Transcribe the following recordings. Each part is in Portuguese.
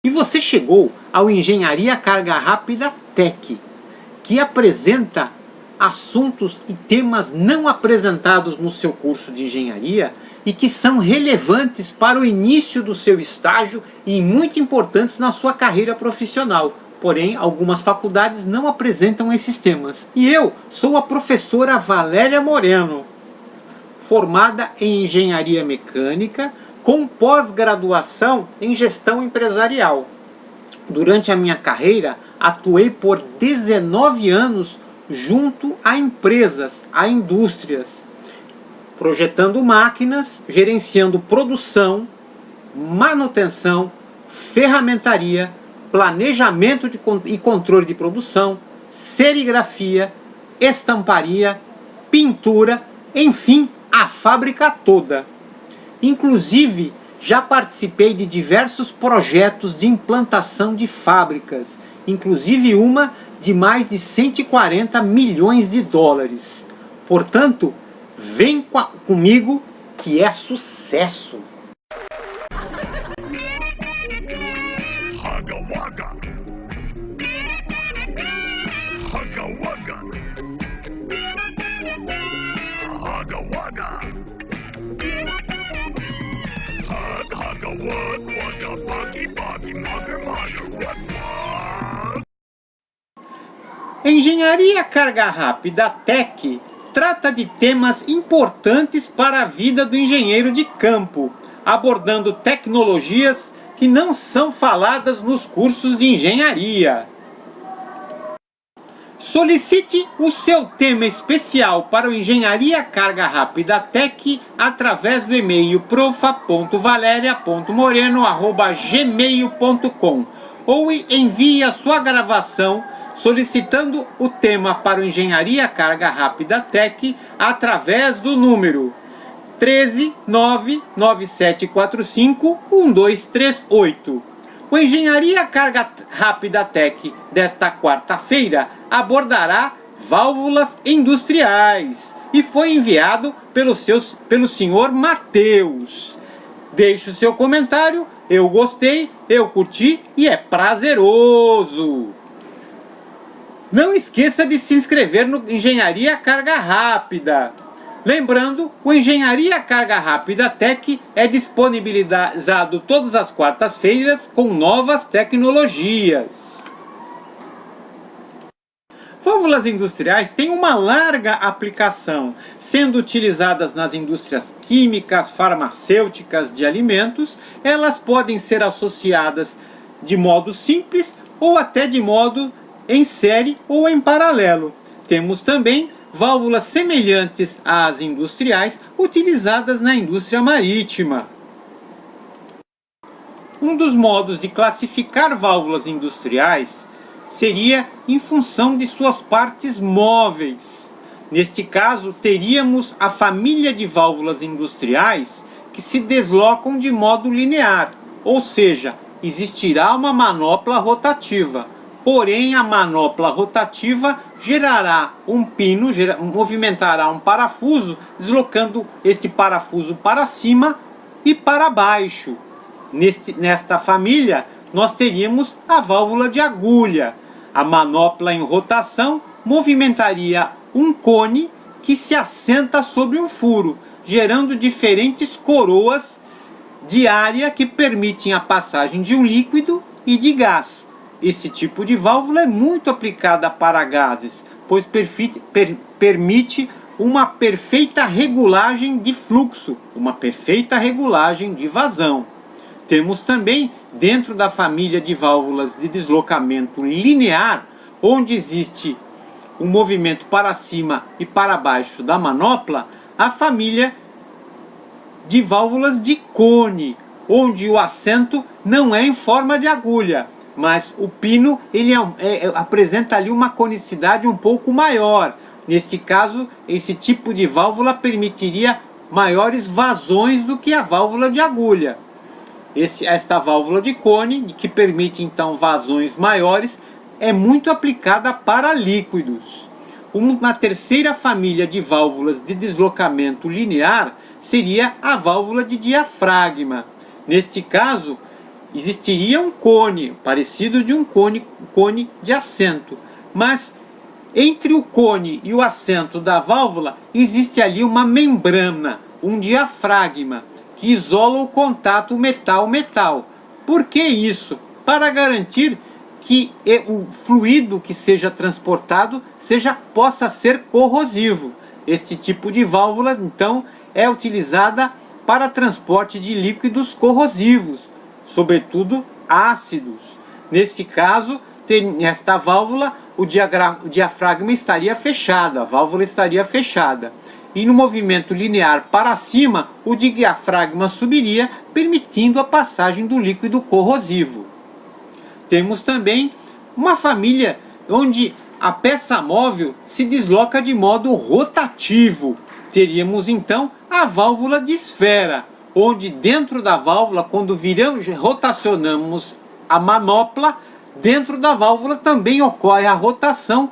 E você chegou ao Engenharia Carga Rápida Tech, que apresenta assuntos e temas não apresentados no seu curso de engenharia e que são relevantes para o início do seu estágio e muito importantes na sua carreira profissional. Porém, algumas faculdades não apresentam esses temas. E eu sou a professora Valéria Moreno, formada em Engenharia Mecânica, com pós-graduação em Gestão Empresarial. Durante a minha carreira, atuei por 19 anos junto a empresas, a indústrias, projetando máquinas, gerenciando produção, manutenção, ferramentaria, planejamento e controle de produção, serigrafia, estamparia, pintura, enfim, a fábrica toda. Inclusive, já participei de diversos projetos de implantação de fábricas, inclusive uma de mais de 140 milhões de dólares. Portanto, vem comigo que é sucesso! Hugga Wugga. Hugga Wugga. Hugga Wugga. Hugga Wugga Wugga Buggy Buggy Mugger Mugger Wugga Wugga. Engenharia Carga Rápida Tech trata de temas importantes para a vida do engenheiro de campo, abordando tecnologias que não são faladas nos cursos de engenharia. Solicite o seu tema especial para o Engenharia Carga Rápida Tech através do e-mail profa.valeria.moreno@gmail.com ou envie a sua gravação solicitando o tema para o Engenharia Carga Rápida Tech através do número 13997451238. O Engenharia Carga Rápida Tech desta quarta-feira abordará válvulas industriais e foi enviado pelo senhor Matheus. Deixe o seu comentário, eu gostei, eu curti e é prazeroso. Não esqueça de se inscrever no Engenharia Carga Rápida. Lembrando, o Engenharia Carga Rápida Tech é disponibilizado todas as quartas-feiras com novas tecnologias. Válvulas industriais têm uma larga aplicação, sendo utilizadas nas indústrias químicas, farmacêuticas, de alimentos. Elas podem ser associadas de modo simples ou até de modo em série ou em paralelo. Temos também válvulas semelhantes às industriais utilizadas na indústria marítima. Um dos modos de classificar válvulas industriais seria em função de suas partes móveis. Neste caso, teríamos a família de válvulas industriais que se deslocam de modo linear, ou seja, existirá uma manopla rotativa. Porém, a manopla rotativa gerará um pino, movimentará um parafuso, deslocando este parafuso para cima e para baixo. Nesta família, nós teríamos a válvula de agulha. A manopla em rotação movimentaria um cone que se assenta sobre um furo, gerando diferentes coroas de área que permitem a passagem de um líquido e de gás. Esse tipo de válvula é muito aplicada para gases, pois permite uma perfeita regulagem de fluxo, uma perfeita regulagem de vazão. Temos também, dentro da família de válvulas de deslocamento linear, onde existe um movimento para cima e para baixo da manopla, a família de válvulas de cone, onde o assento não é em forma de agulha, mas o pino apresenta ali uma conicidade um pouco maior. Nesse caso, esse tipo de válvula permitiria maiores vazões do que a válvula de agulha. Esta válvula de cone, que permite então vazões maiores, é muito aplicada para líquidos. Uma terceira família de válvulas de deslocamento linear seria a válvula de diafragma. Neste caso, existiria um cone, parecido de um cone de assento, mas entre o cone e o assento da válvula existe ali uma membrana, um diafragma, que isola o contato metal-metal. Por que isso? Para garantir que o fluido que seja transportado possa ser corrosivo. Este tipo de válvula, então, é utilizada para transporte de líquidos corrosivos, sobretudo ácidos. Nesse caso, nesta válvula, o diafragma estaria fechado, a válvula estaria fechada. E no movimento linear para cima, o diafragma subiria, permitindo a passagem do líquido corrosivo. Temos também uma família onde a peça móvel se desloca de modo rotativo. Teríamos então a válvula de esfera, onde dentro da válvula, quando rotacionamos a manopla, dentro da válvula também ocorre a rotação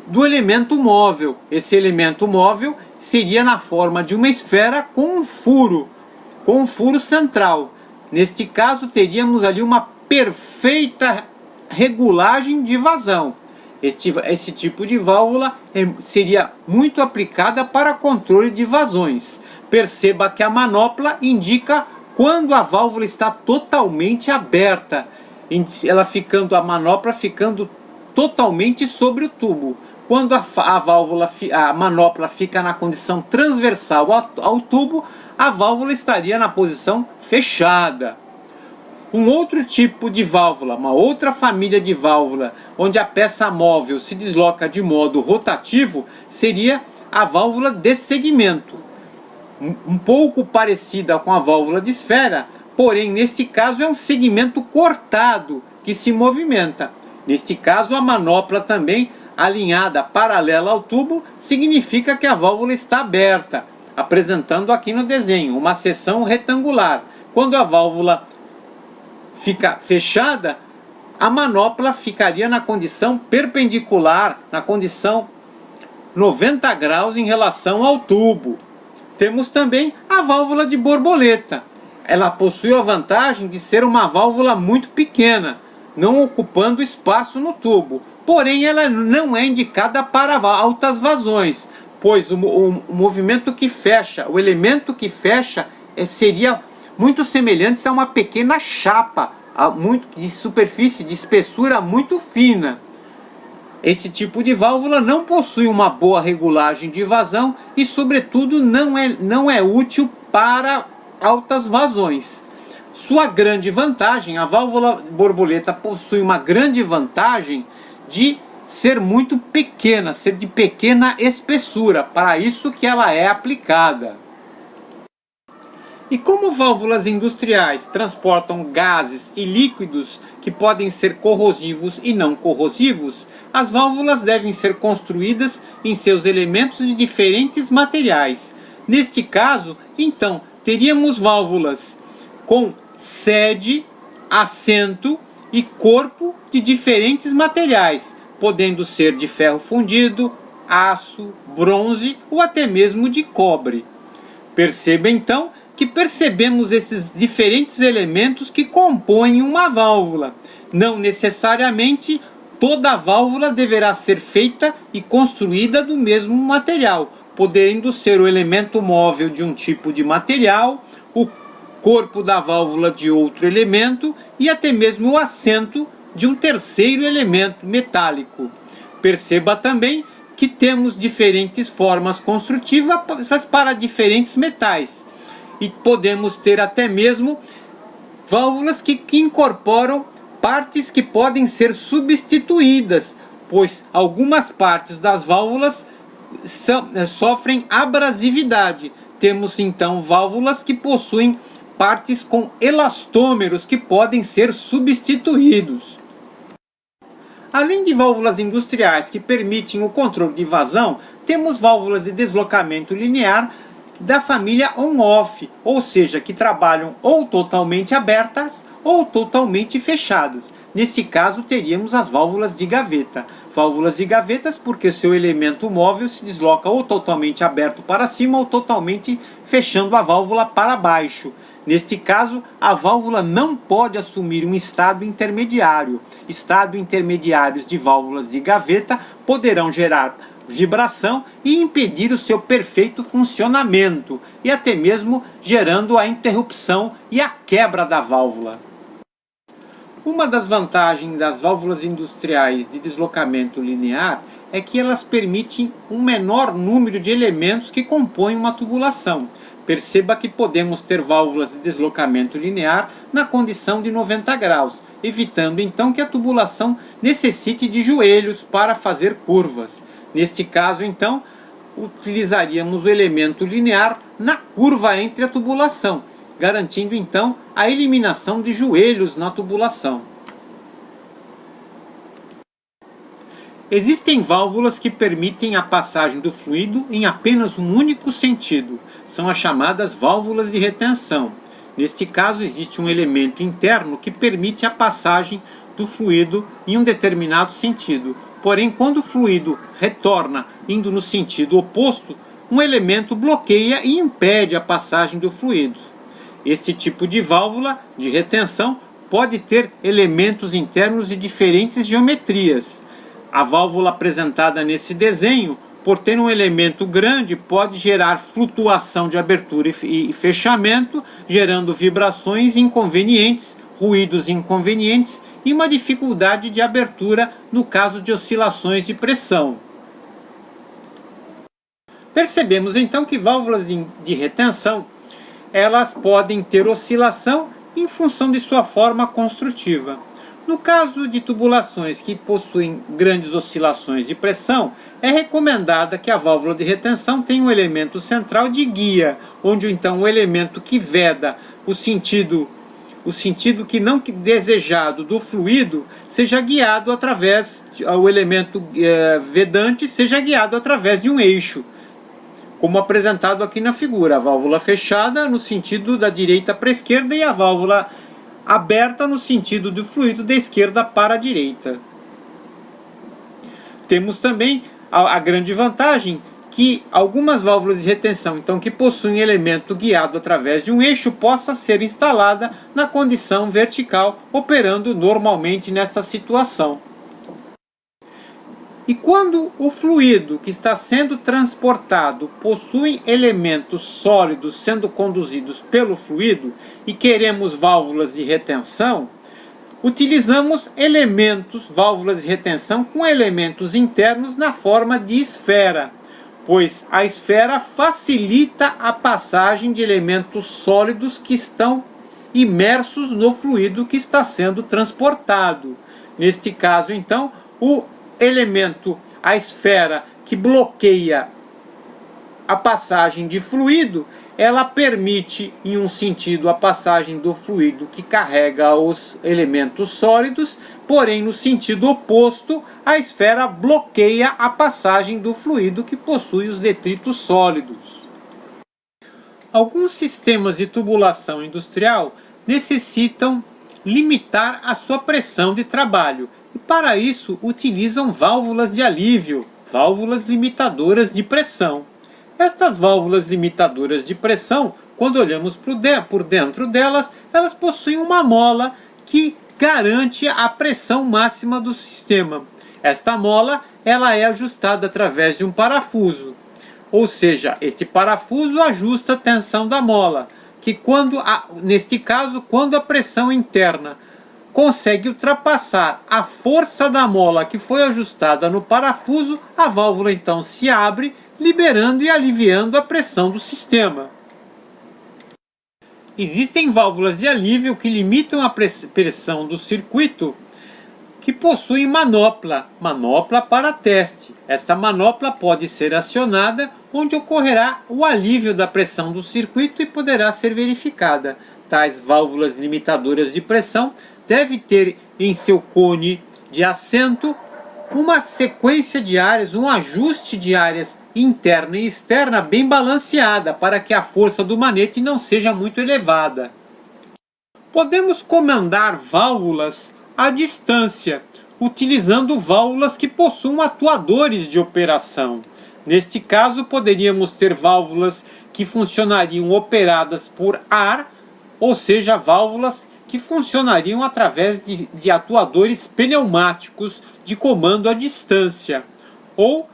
do elemento móvel. Esse elemento móvel seria na forma de uma esfera com um furo central. Neste caso, teríamos ali uma perfeita regulagem de vazão. Esse tipo de válvula seria muito aplicada para controle de vazões. Perceba que a manopla indica quando a válvula está totalmente aberta, a manopla ficando totalmente sobre o tubo. Quando a manopla fica na condição transversal ao tubo, a válvula estaria na posição fechada. Um outro tipo de válvula, uma outra família de válvula, onde a peça móvel se desloca de modo rotativo, seria a válvula de segmento. Um pouco parecida com a válvula de esfera, porém, neste caso, é um segmento cortado que se movimenta. Neste caso, a manopla também alinhada paralela ao tubo significa que a válvula está aberta, apresentando aqui no desenho uma seção retangular. Quando a válvula fica fechada, a manopla ficaria na condição perpendicular, na condição 90 graus em relação ao tubo. Temos também a válvula de borboleta. Ela possui a vantagem de ser uma válvula muito pequena, não ocupando espaço no tubo. Porém, ela não é indicada para altas vazões, pois o movimento que fecha, o elemento que fecha, seria muito semelhante a uma pequena chapa, de superfície, de espessura muito fina. Esse tipo de válvula não possui uma boa regulagem de vazão e, sobretudo, não é útil para altas vazões. Sua grande vantagem, a válvula borboleta possui uma grande vantagem de ser muito pequena, ser de pequena espessura, para isso que ela é aplicada. E como válvulas industriais transportam gases e líquidos que podem ser corrosivos e não corrosivos, as válvulas devem ser construídas em seus elementos de diferentes materiais. Neste caso, então, teríamos válvulas com sede, assento e corpo de diferentes materiais, podendo ser de ferro fundido, aço, bronze ou até mesmo de cobre. Perceba então que percebemos esses diferentes elementos que compõem uma válvula. Não necessariamente toda válvula deverá ser feita e construída do mesmo material, podendo ser o elemento móvel de um tipo de material, o corpo da válvula de outro elemento e até mesmo o assento de um terceiro elemento metálico. Perceba também que temos diferentes formas construtivas para diferentes metais. E podemos ter até mesmo válvulas que incorporam partes que podem ser substituídas, pois algumas partes das válvulas sofrem abrasividade. Temos então válvulas que possuem partes com elastômeros que podem ser substituídos. Além de válvulas industriais que permitem o controle de vazão, temos válvulas de deslocamento linear da família on-off, ou seja, que trabalham ou totalmente abertas ou totalmente fechadas. Nesse caso, teríamos as válvulas de gaveta. Válvulas de gavetas porque seu elemento móvel se desloca ou totalmente aberto para cima ou totalmente fechando a válvula para baixo. Neste caso, a válvula não pode assumir um estado intermediário. Estado intermediários de válvulas de gaveta poderão gerar vibração e impedir o seu perfeito funcionamento, e até mesmo gerando a interrupção e a quebra da válvula. Uma das vantagens das válvulas industriais de deslocamento linear é que elas permitem um menor número de elementos que compõem uma tubulação. Perceba que podemos ter válvulas de deslocamento linear na condição de 90 graus, evitando então que a tubulação necessite de joelhos para fazer curvas. Neste caso, então, utilizaríamos o elemento linear na curva entre a tubulação, garantindo então a eliminação de joelhos na tubulação. Existem válvulas que permitem a passagem do fluido em apenas um único sentido. São as chamadas válvulas de retenção. Neste caso, existe um elemento interno que permite a passagem do fluido em um determinado sentido. Porém, quando o fluido retorna indo no sentido oposto, um elemento bloqueia e impede a passagem do fluido. Este tipo de válvula de retenção pode ter elementos internos de diferentes geometrias. A válvula apresentada nesse desenho, por ter um elemento grande, pode gerar flutuação de abertura e fechamento, gerando vibrações inconvenientes, ruídos inconvenientes e uma dificuldade de abertura no caso de oscilações de pressão. Percebemos então que válvulas de retenção, elas podem ter oscilação em função de sua forma construtiva. No caso de tubulações que possuem grandes oscilações de pressão, é recomendada que a válvula de retenção tenha um elemento central de guia, onde então o elemento que veda o sentido que não desejado do fluido seja guiado através, o elemento vedante seja guiado através de um eixo, como apresentado aqui na figura. A válvula fechada no sentido da direita para a esquerda e a válvula aberta no sentido do fluido da esquerda para a direita. Temos também a grande vantagem que algumas válvulas de retenção, então, que possuem elemento guiado através de um eixo, possa ser instalada na condição vertical, operando normalmente nessa situação. E quando o fluido que está sendo transportado possui elementos sólidos sendo conduzidos pelo fluido e queremos válvulas de retenção, utilizamos válvulas de retenção com elementos internos na forma de esfera, pois a esfera facilita a passagem de elementos sólidos que estão imersos no fluido que está sendo transportado. Neste caso, então, a esfera que bloqueia a passagem de fluido, ela permite, em um sentido, a passagem do fluido que carrega os elementos sólidos, porém, no sentido oposto, a esfera bloqueia a passagem do fluido que possui os detritos sólidos. Alguns sistemas de tubulação industrial necessitam limitar a sua pressão de trabalho, e para isso utilizam válvulas de alívio, válvulas limitadoras de pressão. Estas válvulas limitadoras de pressão, quando olhamos por dentro delas, elas possuem uma mola que garante a pressão máxima do sistema. Esta mola ela é ajustada através de um parafuso, ou seja, esse parafuso ajusta a tensão da mola, que neste caso, quando a pressão interna consegue ultrapassar a força da mola que foi ajustada no parafuso, a válvula então se abre, liberando e aliviando a pressão do sistema. Existem válvulas de alívio que limitam a pressão do circuito, que possuem manopla para teste. Essa manopla pode ser acionada onde ocorrerá o alívio da pressão do circuito e poderá ser verificada. Tais válvulas limitadoras de pressão devem ter em seu cone de assento uma sequência de áreas, um ajuste de áreas interna e externa bem balanceada para que a força do manete não seja muito elevada. Podemos comandar válvulas à distância, utilizando válvulas que possuam atuadores de operação. Neste caso, poderíamos ter válvulas que funcionariam operadas por ar, ou seja, válvulas que funcionariam através de atuadores pneumáticos de comando à distância, ou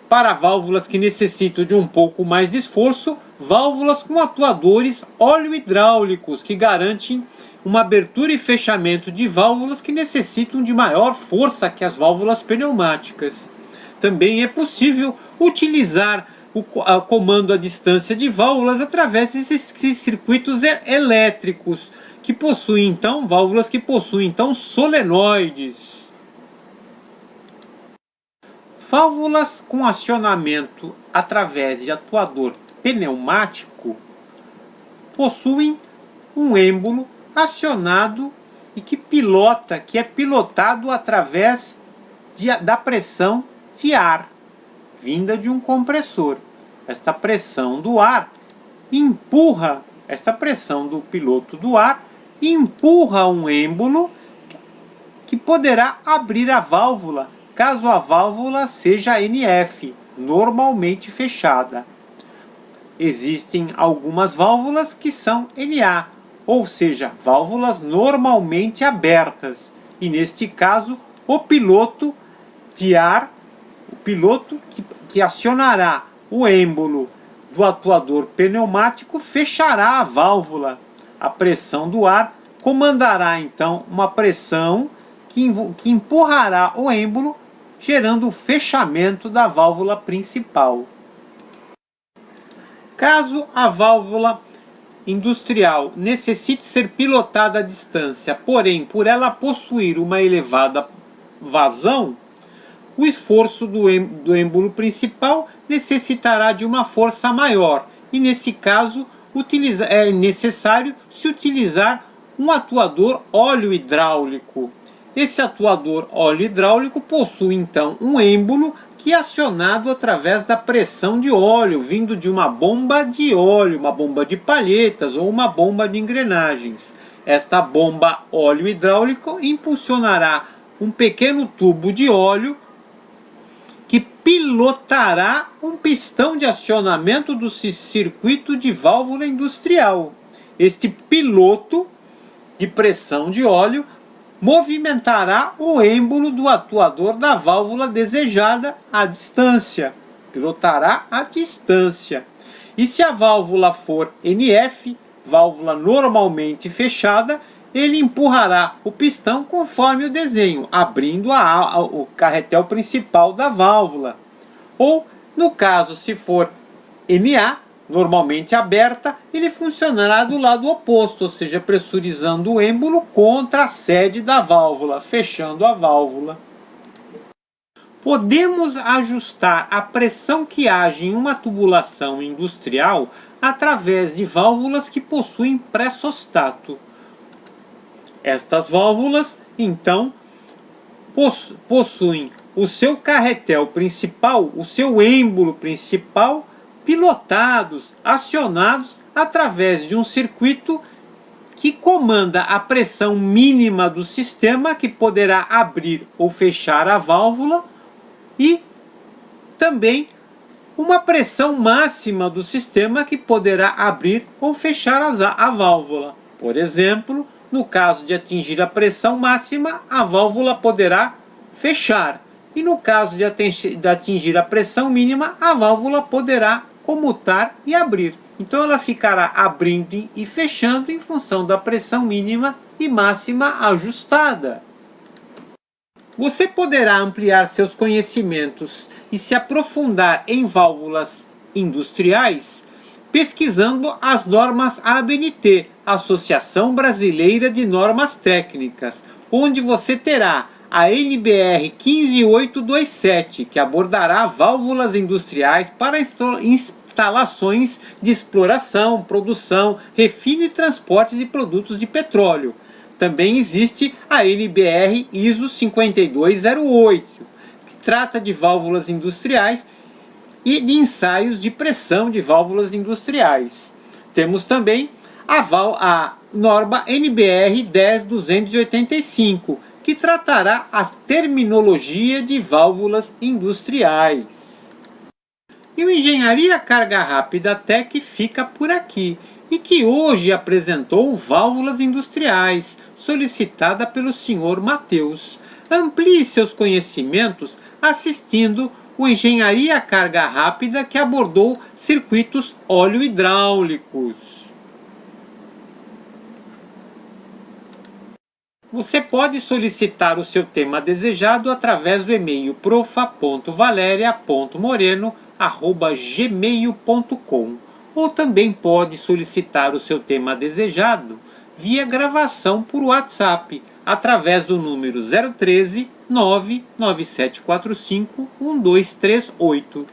para válvulas que necessitam de um pouco mais de esforço, válvulas com atuadores óleo-hidráulicos que garantem uma abertura e fechamento de válvulas que necessitam de maior força que as válvulas pneumáticas. Também é possível utilizar o comando à distância de válvulas através desses circuitos elétricos que possuem então válvulas que possuem então solenoides. Válvulas com acionamento através de atuador pneumático possuem um êmbolo acionado e que é pilotado através da pressão de ar vinda de um compressor. Esta pressão do ar empurra, essa pressão do piloto do ar empurra um êmbolo que poderá abrir a válvula caso a válvula seja NF, normalmente fechada. Existem algumas válvulas que são NA, ou seja, válvulas normalmente abertas. E neste caso, o piloto de ar, o piloto que acionará o êmbolo do atuador pneumático fechará a válvula. A pressão do ar comandará então uma pressão que empurrará o êmbolo, gerando o fechamento da válvula principal. Caso a válvula industrial necessite ser pilotada à distância, porém, por ela possuir uma elevada vazão, o esforço do êmbolo principal necessitará de uma força maior, e nesse caso é necessário se utilizar um atuador óleo hidráulico. Esse atuador óleo hidráulico possui então um êmbolo que é acionado através da pressão de óleo vindo de uma bomba de óleo, uma bomba de palhetas ou uma bomba de engrenagens. Esta bomba óleo hidráulico impulsionará um pequeno tubo de óleo que pilotará um pistão de acionamento do circuito de válvula industrial. Este piloto de pressão de óleo movimentará o êmbolo do atuador da válvula desejada à distância. Pilotará à distância. E se a válvula for NF, válvula normalmente fechada, ele empurrará o pistão conforme o desenho, abrindo o carretel principal da válvula. Ou, no caso, se for NA, normalmente aberta, ele funcionará do lado oposto, ou seja, pressurizando o êmbolo contra a sede da válvula, fechando a válvula. Podemos ajustar a pressão que age em uma tubulação industrial através de válvulas que possuem pressostato. Estas válvulas, então, possuem o seu carretel principal, o seu êmbolo principal, pilotados, acionados através de um circuito que comanda a pressão mínima do sistema, que poderá abrir ou fechar a válvula, e também uma pressão máxima do sistema que poderá abrir ou fechar a válvula. Por exemplo, no caso de atingir a pressão máxima, a válvula poderá fechar. E no caso de atingir a pressão mínima, a válvula poderá comutar e abrir. Então ela ficará abrindo e fechando em função da pressão mínima e máxima ajustada. Você poderá ampliar seus conhecimentos e se aprofundar em válvulas industriais pesquisando as normas ABNT, Associação Brasileira de Normas Técnicas, onde você terá a NBR 15827, que abordará válvulas industriais para instalações de exploração, produção, refino e transporte de produtos de petróleo. Também existe a NBR ISO 5208, que trata de válvulas industriais e de ensaios de pressão de válvulas industriais. Temos também a norma NBR 10285, que tratará a terminologia de válvulas industriais. E o Engenharia Carga Rápida Tech fica por aqui. e que hoje apresentou válvulas industriais, solicitada pelo Sr. Matheus. Amplie seus conhecimentos assistindo o Engenharia Carga Rápida, que abordou circuitos óleo-hidráulicos. Você pode solicitar o seu tema desejado através do e-mail profa.valeria.moreno@gmail.com, ou também pode solicitar o seu tema desejado via gravação por WhatsApp através do número 013 99745 1238.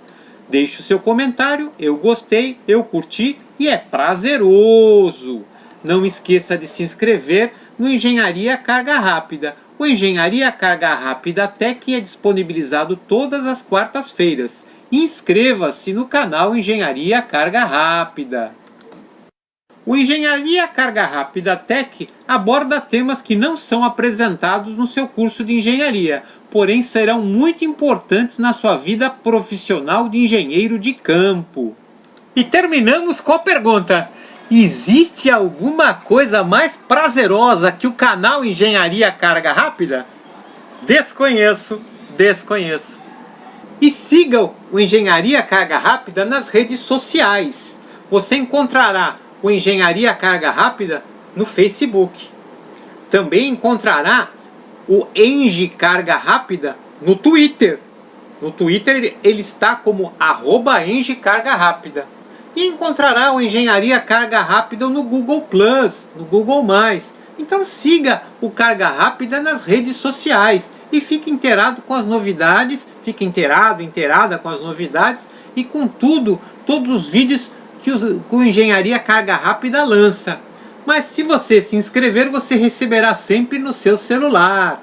Deixe o seu comentário, eu gostei, eu curti e é prazeroso. Não esqueça de se inscrever no Engenharia Carga Rápida. O Engenharia Carga Rápida Tech é disponibilizado todas as quartas-feiras. Inscreva-se no canal Engenharia Carga Rápida. O Engenharia Carga Rápida Tech aborda temas que não são apresentados no seu curso de engenharia, porém serão muito importantes na sua vida profissional de engenheiro de campo. E terminamos com a pergunta: existe alguma coisa mais prazerosa que o canal Engenharia Carga Rápida? Desconheço. E siga o Engenharia Carga Rápida nas redes sociais. Você encontrará o Engenharia Carga Rápida no Facebook. Também encontrará o Engie Carga Rápida no Twitter. No Twitter ele está como @Engie Carga Rápida. E encontrará o Engenharia Carga Rápida no Google+, no Google+. Então siga o Carga Rápida nas redes sociais e fique inteirado com as novidades, inteirada com as novidades e com tudo, todos os vídeos que o Engenharia Carga Rápida lança. Mas se você se inscrever, você receberá sempre no seu celular.